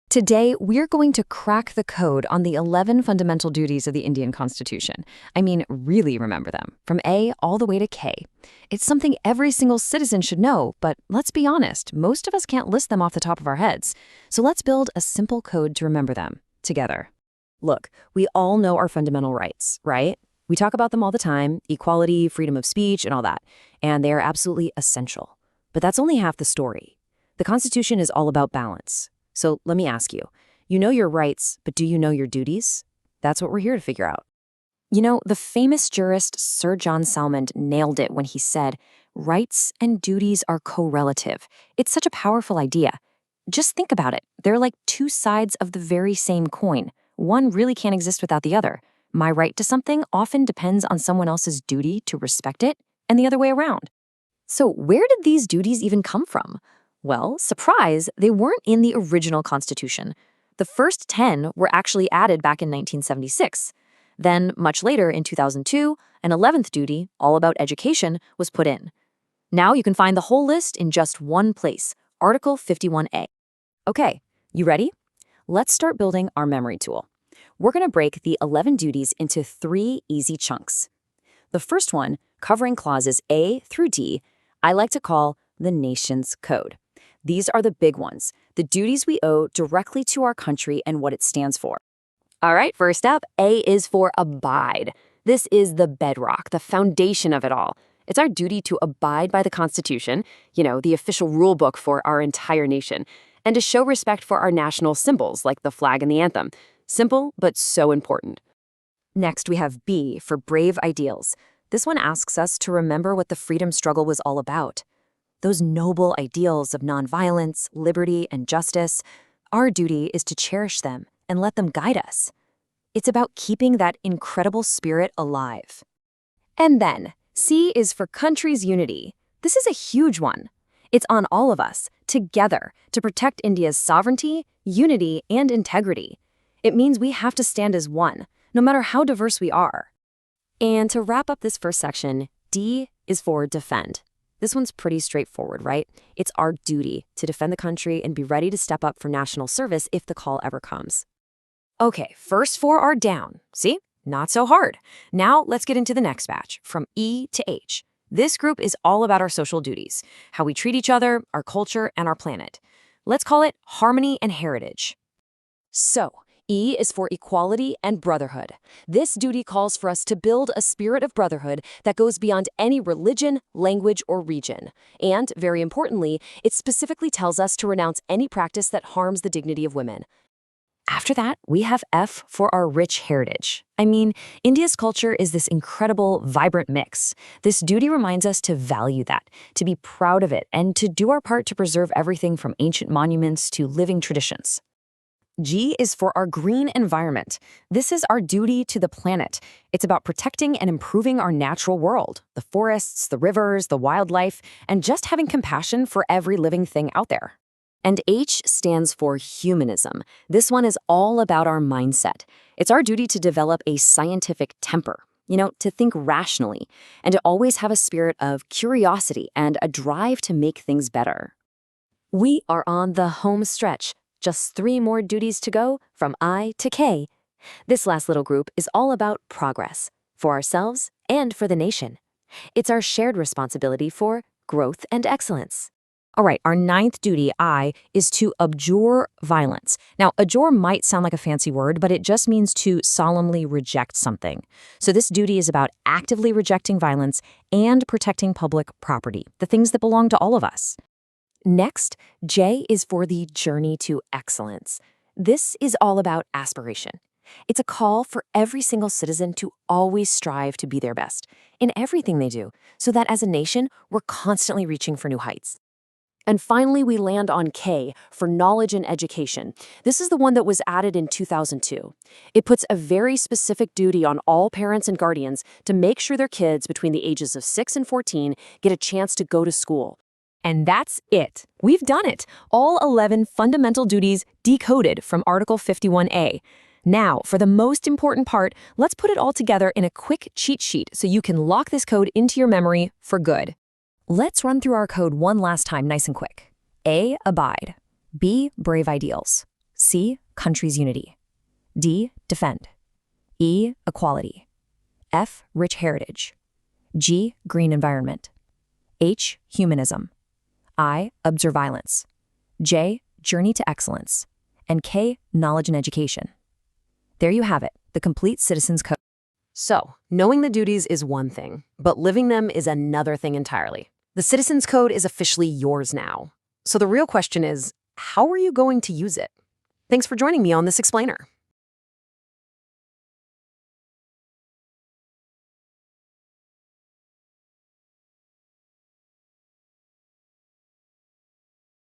Today, we're going to crack the code on the 11 fundamental duties of the Indian Constitution. I mean, really remember them, from A all the way to K. It's something every single citizen should know, but let's be honest, most of us can't list them off the top of our heads. So let's build a simple code to remember them, together. Look, we all know our fundamental rights, right? We talk about them all the time, equality, freedom of speech, and all that, and they are absolutely essential. But that's only half the story. The Constitution is all about balance. So let me ask you, you know your rights, but do you know your duties? That's what we're here to figure out. You know, the famous jurist Sir John Salmond nailed it when he said, rights and duties are correlative. It's such a powerful idea. Just think about it. They're like two sides of the very same coin. One really can't exist without the other. My right to something often depends on someone else's duty to respect it, and the other way around. So where did these duties even come from? Well, surprise, they weren't in the original Constitution. The first 10 were actually added back in 1976. Then, much later, in 2002, an 11th duty, all about education, was put in. Now you can find the whole list in just one place, Article 51A. Okay, you ready? Let's start building our memory tool. We're going to break the 11 duties into 3 easy chunks. The first one, covering clauses A through D, I like to call the nation's code. These are the big ones, the duties we owe directly to our country and what it stands for. All right, first up, A is for abide. This is the bedrock, the foundation of it all. It's our duty to abide by the Constitution, the official rule book for our entire nation, and to show respect for our national symbols like the flag and the anthem. Simple, but so important. Next, we have B for brave ideals. This one asks us to remember what the freedom struggle was all about. Those noble ideals of nonviolence, liberty, and justice, our duty is to cherish them and let them guide us. It's about keeping that incredible spirit alive. And then, C is for country's unity. This is a huge one. It's on all of us, together, to protect India's sovereignty, unity, and integrity. It means we have to stand as one, no matter how diverse we are. And to wrap up this first section, D is for defend. This one's pretty straightforward, right? It's our duty to defend the country and be ready to step up for national service if the call ever comes. Okay, first 4 are down. See? Not so hard. Now let's get into the next batch, from E to H. This group is all about our social duties, how we treat each other, our culture, and our planet. Let's call it harmony and heritage. So, E is for equality and brotherhood. This duty calls for us to build a spirit of brotherhood that goes beyond any religion, language, or region. And, very importantly, it specifically tells us to renounce any practice that harms the dignity of women. After that, we have F for our rich heritage. I mean, India's culture is this incredible, vibrant mix. This duty reminds us to value that, to be proud of it, and to do our part to preserve everything from ancient monuments to living traditions. G is for our green environment. This is our duty to the planet. It's about protecting and improving our natural world, the forests, the rivers, the wildlife, and just having compassion for every living thing out there. And H stands for humanism. This one is all about our mindset. It's our duty to develop a scientific temper, to think rationally, and to always have a spirit of curiosity and a drive to make things better. We are on the home stretch. Just 3 more duties to go, from I to K. This last little group is all about progress, for ourselves and for the nation. It's our shared responsibility for growth and excellence. All right, our 9th duty, I, is to abjure violence. Now, abjure might sound like a fancy word, but it just means to solemnly reject something. So this duty is about actively rejecting violence and protecting public property, the things that belong to all of us. Next, J is for the journey to excellence. This is all about aspiration. It's a call for every single citizen to always strive to be their best in everything they do, so that as a nation, we're constantly reaching for new heights. And finally, we land on K for knowledge and education. This is the one that was added in 2002. It puts a very specific duty on all parents and guardians to make sure their kids between the ages of 6 and 14 get a chance to go to school. And that's it. We've done it. All 11 fundamental duties decoded from Article 51A. Now, for the most important part, let's put it all together in a quick cheat sheet so you can lock this code into your memory for good. Let's run through our code one last time nice and quick. A, abide. B, brave ideals. C. Country's unity. D. Defend. E. Equality. F. Rich heritage. G. Green environment. H. Humanism. I. Observe violence. J. Journey to excellence. And K. Knowledge and education. There you have it, the complete Citizens Code. So, knowing the duties is one thing, but living them is another thing entirely. The Citizens Code is officially yours now. So the real question is, how are you going to use it? Thanks for joining me on this explainer.